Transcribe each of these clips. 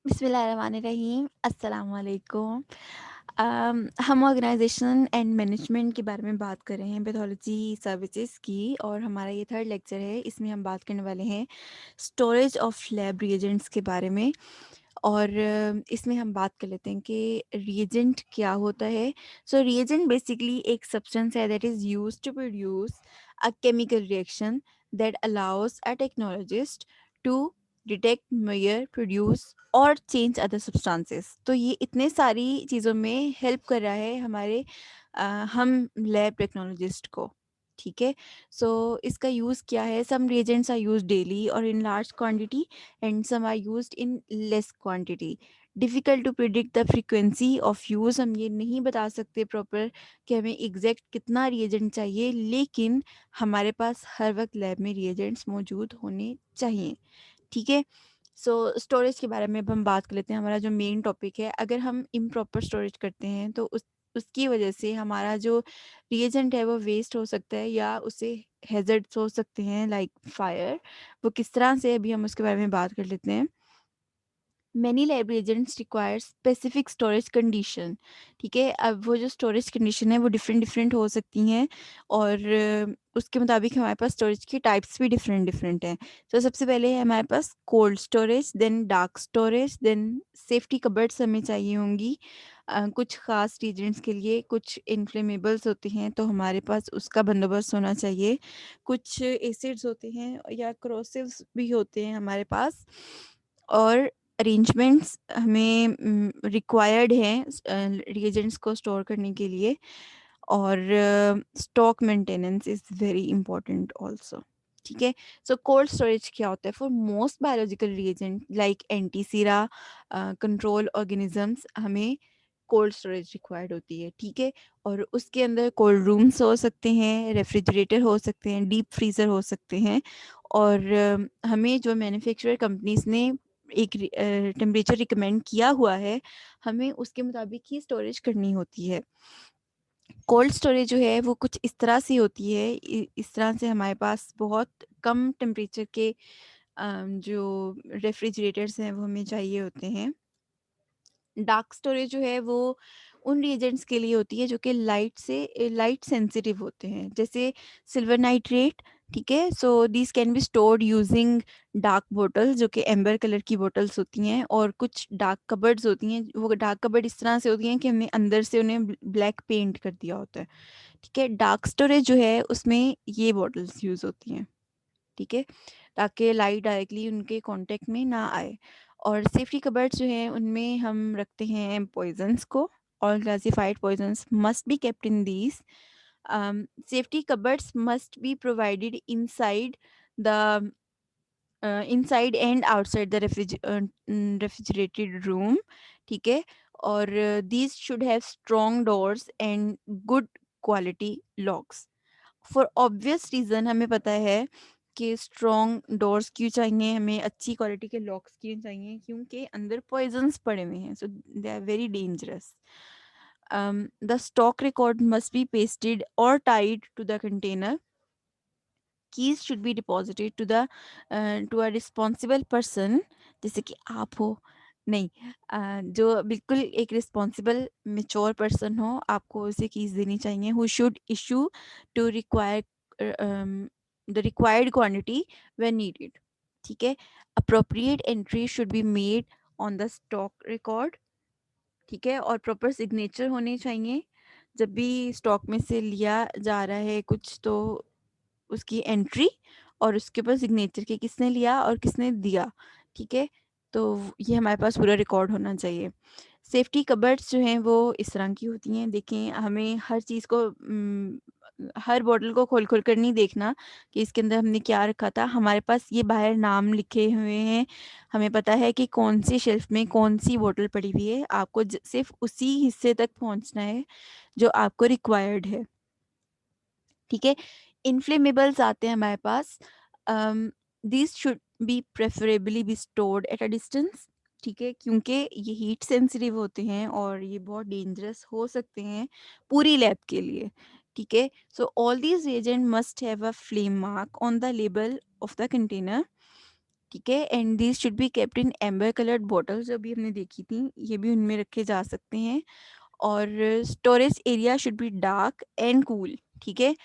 बिस्मिल्लाहिर्रहमानिर्रहीम अस्सलाम वालेकुम। हम ऑर्गेनाइजेशन एंड मैनेजमेंट के बारे में बात कर रहे हैं पैथोलॉजी सर्विसेज की, और हमारा ये थर्ड लेक्चर है। इसमें हम बात करने वाले हैं स्टोरेज ऑफ लैब रिएजेंट्स के बारे में। और इसमें हम बात कर लेते हैं कि रिएजेंट क्या होता है। सो रिएजेंट बेसिकली एक सब्सटेंस है that is use to produce a chemical reaction that allows a technologist to detect, measure, produce और चेंज अदर सब्सटेंसेस। तो ये इतने सारी चीज़ों में हेल्प कर रहा है हमारे हम लैब टेक्नोलॉजिस्ट को। ठीक है। सो इसका यूज़ क्या है? Some reagents are use daily और in large quantity, and some are used in less quantity. Difficult to predict the frequency of use. हम ये नहीं बता सकते प्रॉपर कि हमें एग्जैक्ट कितना रिएजेंट चाहिए, लेकिन हमारे पास हर वक्त लैब में रिएजेंट्स मौजूद होने चाहिए। ठीक है। सो स्टोरेज के बारे में अब हम बात कर लेते हैं। हमारा जो मेन टॉपिक है, अगर हम इम्प्रॉपर स्टोरेज करते हैं तो उसकी वजह से हमारा जो रिएजेंट है वो वेस्ट हो सकता है, या उससे हैज़र्ड्स हो सकते हैं लाइक फायर। वो किस तरह से, अभी हम उसके बारे में बात कर लेते हैं। Many lab reagents require specific storage condition. ठीक है। अब वो जो स्टोरेज कंडीशन है वो डिफरेंट डिफरेंट हो सकती हैं, और उसके मुताबिक हमारे पास स्टोरेज की टाइप्स भी डिफरेंट डिफरेंट हैं। तो सबसे पहले है हमारे पास cold storage, then dark storage, then safety cupboards हमें चाहिए होंगी कुछ ख़ास रीजन्स के लिए। कुछ इन्फ्लेमेबल्स होते हैं तो हमारे पास उसका बंदोबस्त होना चाहिए। कुछ एसिड्स होते हैं या क्रोसिव्स भी होते हैं हमारे पास, और अरेंजमेंट्स हमें रिक्वायर्ड हैं रिएजेंट्स को स्टोर करने के लिए। और stock maintenance is very important also. ठीक है। सो कोल्ड स्टोरेज क्या होता है? For most biological reagent like antisera control organisms, हमें कोल्ड स्टोरेज रिक्वायर्ड होती है। ठीक है। और उसके अंदर कोल्ड रूम्स हो सकते हैं, रेफ्रिजरेटर हो सकते हैं, डीप फ्रीज़र हो सकते हैं। और हमें जो मैन्युफैक्चरर कंपनीज ने एक टेम्परेचर रिकमेंड किया हुआ है, हमें उसके मुताबिक ही स्टोरेज करनी होती है। कोल्ड स्टोरेज जो है वो कुछ इस तरह से होती है, इस तरह से हमारे पास बहुत कम टेम्परेचर के जो रेफ्रिजरेटर्स हैं वो हमें चाहिए होते हैं। डार्क स्टोरेज जो है वो उन रिएजेंट्स के लिए होती है जो कि लाइट सेंसिटिव होते हैं, जैसे सिल्वर नाइट्रेट। ठीक है। So this can be stored using dark bottles, जो कि एम्बर कलर की बोटल्स होती हैं। और कुछ डार्क कबर्ड्स होती हैं, वो डार्क कबर्ड इस तरह से होती हैं कि हमने अंदर से उन्हें ब्लैक पेंट कर दिया होता है। ठीक है। डार्क स्टोरेज जो है उसमें ये बॉटल्स यूज़ होती हैं। ठीक है। ताकि लाइट डायरेक्टली उनके कांटेक्ट में ना आए। और सेफ्टी कबर्ड्स जो हैं उनमें हम रखते हैं पॉइजन्स को। All classified poisons must be kept in these safety cupboards must be provided the inside and outside the refrigerated room. ठीक है। और these should have strong doors and good quality locks. For obvious reason हमें पता है कि strong doors क्यों चाहिए, हमें अच्छी क्वालिटी के लॉक्स क्यों चाहिए, क्योंकि अंदर पॉइजन्स पड़े हुए हैं, so they are very dangerous. The stock record must be pasted और tied to the container. Keys should be deposited to a responsible person, जैसे कि आप हो। नहीं, जो बिल्कुल एक रिस्पॉन्सिबल मेच्योर पर्सन हो, आपको उसे कीज देनी चाहिए। Who should issue to require the required quantity when needed. ठीक है। Appropriate entry should be made on the stock record. ठीक है। और प्रॉपर सिग्नेचर होने चाहिए। जब भी स्टॉक में से लिया जा रहा है कुछ, तो उसकी एंट्री और उसके ऊपर सिग्नेचर कि किसने लिया और किसने दिया। ठीक है। तो ये हमारे पास पूरा रिकॉर्ड होना चाहिए। सेफ्टी कबर्ड्स जो हैं वो इस तरह की होती हैं। देखें, हमें हर चीज़ को हर बॉटल को खोल खोल कर नहीं देखना कि इसके अंदर हमने क्या रखा था। हमारे पास ये बाहर नाम लिखे हुए हैं, हमें पता है कि कौन सी शेल्फ में कौन सी बॉटल पड़ी हुई है। आपको सिर्फ उसी हिस्से तक पहुंचना है जो आपको रिक्वायर्ड है। ठीक है। इन्फ्लेमेबल्स आते हैं हमारे पास। This should be preferably be stored at a distance. ठीक है। क्योंकि ये हीट सेंसिटिव होते हैं और ये बहुत डेंजरस हो सकते हैं पूरी लैब के लिए। ठीक है। So all these agent must have a flame mark on the label of the container. ठीक है। And this should B kept in amber coloured bottles, जो अभी हमने देखी थी, ये भी उनमें रखे जा सकते हैं। और storage area should be dark and cool, ठीक है।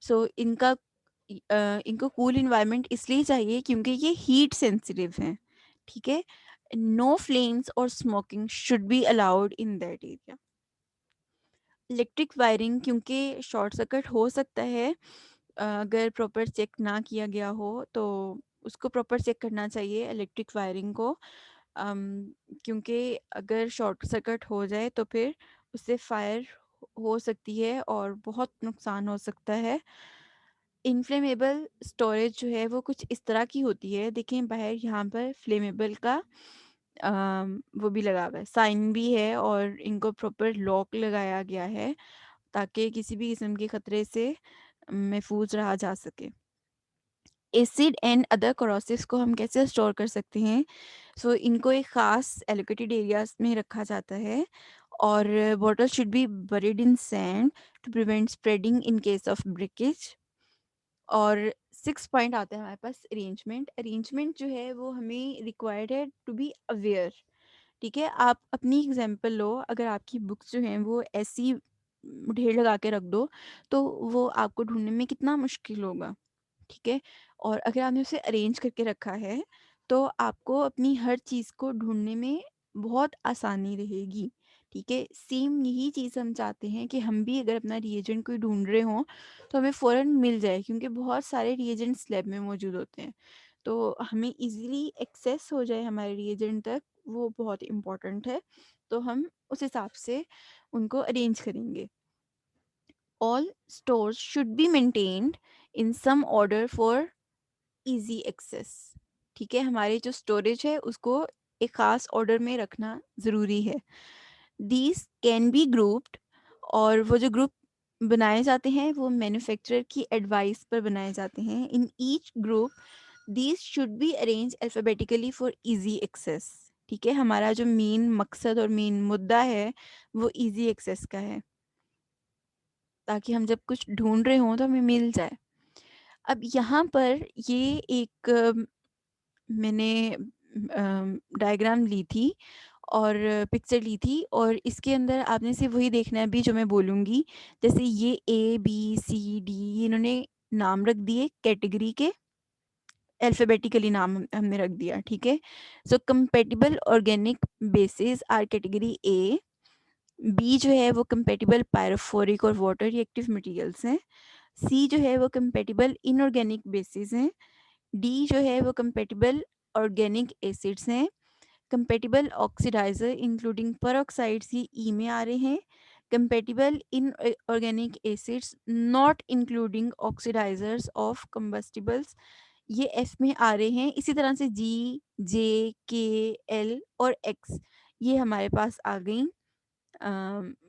सो इनको कूल इन्वायरमेंट इसलिए चाहिए क्योंकि ये हीट सेंसिटिव हैं, ठीक है। नो फ्लेम्स और smoking should be allowed in that area. Electric wiring, क्योंकि शॉर्ट सर्किट हो सकता है अगर प्रॉपर चेक ना किया गया हो, तो उसको प्रॉपर चेक करना चाहिए इलेक्ट्रिक वायरिंग को। क्योंकि अगर शॉर्ट सर्किट हो जाए तो फिर उससे फायर हो सकती है और बहुत नुकसान हो सकता है। इनफ्लेमेबल स्टोरेज जो है वो कुछ इस तरह की होती है, देखें बाहर यहाँ पर फ्लेमेबल का वो भी लगा हुआ है, साइन भी है, और इनको प्रॉपर लॉक लगाया गया है ताकि किसी भी किस्म के ख़तरे से महफूज रहा जा सके। एसिड एंड अदर corrosives को हम कैसे स्टोर कर सकते हैं? सो इनको एक ख़ास एलोकेटेड एरियाज में रखा जाता है, और bottle should be buried in sand to prevent spreading in case of breakage. और 6 पॉइंट आता है हमारे पास अरेंजमेंट। अरेंजमेंट जो है वो हमें रिक्वायर्ड है टू बी अवेयर, ठीक है। आप अपनी एग्जांपल लो, अगर आपकी बुक्स जो हैं वो ऐसी ढेर लगा के रख दो तो वो आपको ढूंढने में कितना मुश्किल होगा, ठीक है। और अगर आपने उसे अरेंज करके रखा है तो आपको अपनी हर चीज़ को ढूंढने में बहुत आसानी रहेगी, ठीक है। सेम यही चीज़ हम चाहते हैं कि हम भी अगर अपना रिएजेंट कोई ढूंढ रहे हों तो हमें फ़ौरन मिल जाए, क्योंकि बहुत सारे रिएजेंट्स लैब में मौजूद होते हैं, तो हमें इजीली एक्सेस हो जाए हमारे रिएजेंट तक, वो बहुत इम्पोर्टेंट है। तो हम उस हिसाब से उनको अरेंज करेंगे। All stores should be maintained in some order for easy access, ठीक है। हमारी जो स्टोरेज है उसको एक ख़ास ऑर्डर में रखना ज़रूरी है। दीज कैन बी ग्रुप्ड, और वो जो ग्रुप बनाए जाते हैं वो मैन्युफैक्चरर की एडवाइस पर बनाए जाते हैं। In each group these should be arrange alphabetically for easy access, ठीक है। हमारा जो मेन मकसद और मेन मुद्दा है वो इजी एक्सेस का है, ताकि हम जब कुछ ढूंढ रहे हों तो हमें मिल जाए। अब यहाँ पर ये एक मैंने डायग्राम ली थी और पिक्चर ली थी, और इसके अंदर आपने सिर्फ वही देखना है अभी जो मैं बोलूँगी। जैसे ये ABCD, ये इन्होंने नाम रख दिए कैटेगरी के, अल्फ़ाबेटिकली नाम हमने रख दिया, ठीक है। So compatible organic bases are category A। B जो है वो कंपैटिबल पायरोफोरिक और वाटर रिएक्टिव मटेरियल्स हैं। सी जो है वो कंपैटिबल इनऑर्गेनिक बेसिस हैं। डी जो है वो कंपैटिबल ऑर्गेनिक एसिड्स हैं। कंपैटिबल ऑक्सीडाइजर इंक्लूडिंग peroxides ये ई में आ रहे हैं। Compatible in organic acids not including oxidizers of combustibles ये एफ में आ रहे हैं। इसी तरह से G, J, K, L और X ये हमारे पास आ गई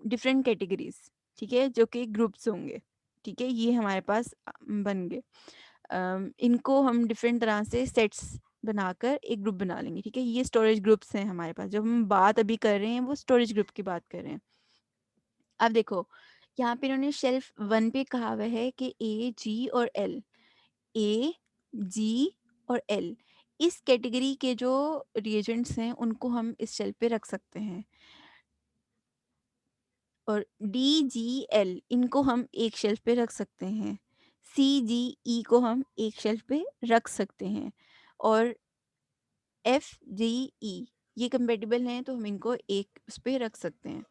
डिफरेंट कैटेगरीज, ठीक है, जो कि ग्रुप्स होंगे, ठीक है। ये हमारे पास बन गए। इनको हम डिफरेंट तरह से सेट्स बनाकर एक ग्रुप बना लेंगे, ठीक है। ये स्टोरेज ग्रुप्स हैं हमारे पास, जब हम बात अभी कर रहे हैं वो स्टोरेज ग्रुप की बात कर रहे हैं। अब देखो यहाँ पे इन्होंने शेल्फ 1 पे कहा हुआ है कि A, G और L, A, G और L इस कैटेगरी के जो रिएजेंट्स हैं उनको हम इस शेल्फ पे रख सकते हैं, और D, G, L इनको हम एक शेल्फ पे रख सकते हैं। C, G, E को हम एक शेल्फ पे रख सकते हैं, और F, G, E ये कंपेटिबल हैं तो हम इनको एक उस पे रख सकते हैं।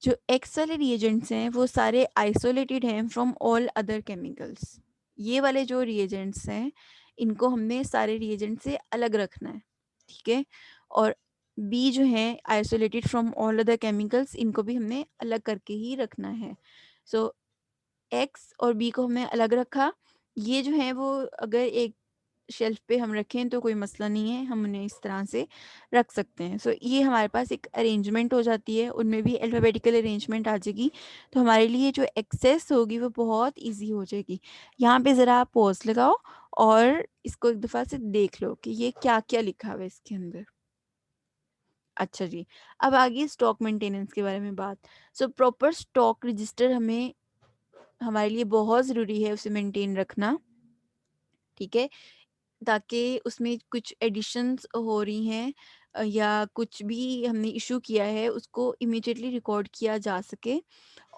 जो एक्स वाले रिएजेंट्स हैं वो सारे आइसोलेटेड हैं फ्रॉम ऑल अदर केमिकल्स। ये वाले जो रिएजेंट्स हैं इनको हमने सारे रिएजेंट से अलग रखना है, ठीक है। और बी जो है isolated from all other chemicals, इनको भी हमने अलग करके ही रखना है। सो एक्स और बी को हमने अलग रखा। ये जो है वो अगर एक शेल्फ पे हम रखें तो कोई मसला नहीं है, हम उन्हें इस तरह से रख सकते हैं। सो ये हमारे पास एक अरेंजमेंट हो जाती है, उनमें भी अल्फ़ाबेटिकल अरेंजमेंट आ जाएगी, तो हमारे लिए जो एक्सेस होगी वो बहुत इजी हो जाएगी। यहाँ पे ज़रा आप पॉज लगाओ और इसको एक दफ़ा से देख लो कि ये क्या क्या लिखा हुआ है इसके अंदर। अच्छा जी, अब आगे स्टॉक मेंटेनेंस के बारे में बात। सो प्रॉपर स्टॉक रजिस्टर हमें हमारे लिए बहुत ज़रूरी है उसे मेंटेन रखना, ठीक है। ताकि उसमें कुछ एडिशंस हो रही हैं या कुछ भी हमने इशू किया है उसको इमीडिएटली रिकॉर्ड किया जा सके।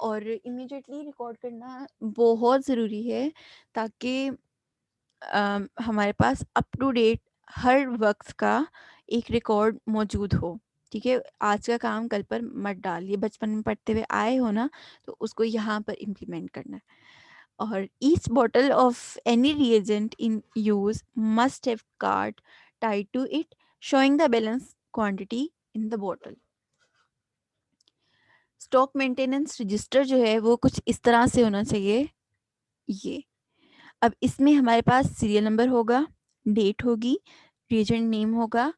और इमीडिएटली रिकॉर्ड करना बहुत ज़रूरी है ताकि हमारे पास अप टू डेट हर वक्त का एक रिकॉर्ड मौजूद हो। ठीक है, आज का काम कल पर मत डालिए, बचपन में पढ़ते हुए आए हो ना, तो उसको यहाँ पर इम्प्लीमेंट करना है। और each bottle of any reagent in use must have card tied to it showing the balance quantity in the bottle. Stock maintenance register जो है वो कुछ इस तरह से होना चाहिए। ये अब इसमें हमारे पास सीरियल नंबर होगा, डेट होगी, रिएजेंट नेम होगा,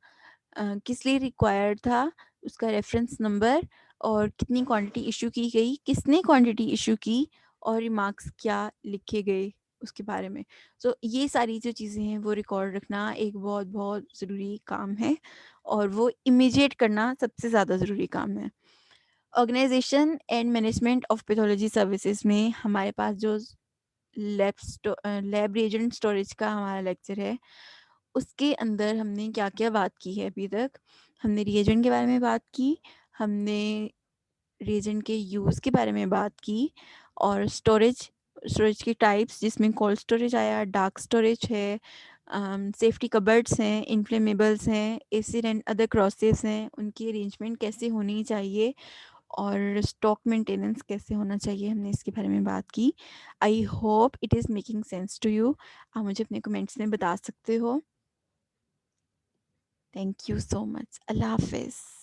किस लिए रिक्वायर्ड था, उसका रेफरेंस नंबर और कितनी क्वांटिटी इशू की गई, किसने क्वांटिटी इशू की और रिमार्क्स क्या लिखे गए उसके बारे में। सो ये सारी जो चीज़ें हैं वो रिकॉर्ड रखना एक बहुत बहुत ज़रूरी काम है और वो इमीडिएट करना सबसे ज़्यादा ज़रूरी काम है। Organisation and management of pathology services में हमारे पास जो लैब रिएजेंट स्टोरेज का हमारा लेक्चर है उसके अंदर हमने क्या-क्या बात की है अभी तक। हमने रिएजेंट के बारे में बात की, हमने रिएजेंट के यूज़ के बारे में बात की और स्टोरेज की टाइप्स जिसमें कोल्ड स्टोरेज आया, डार्क स्टोरेज है, सेफ्टी कबर्ड्स हैं, इन्फ्लेमेबल्स हैं, एसिड एंड अदर क्रॉसेस हैं, उनकी अरेंजमेंट कैसे होनी चाहिए और स्टॉक मेंटेनेंस कैसे होना चाहिए, हमने इसके बारे में बात की। I hope it is making sense to you. आप मुझे अपने कमेंट्स में बता सकते हो। Thank you so much. अल्लाह हाफ़िज़।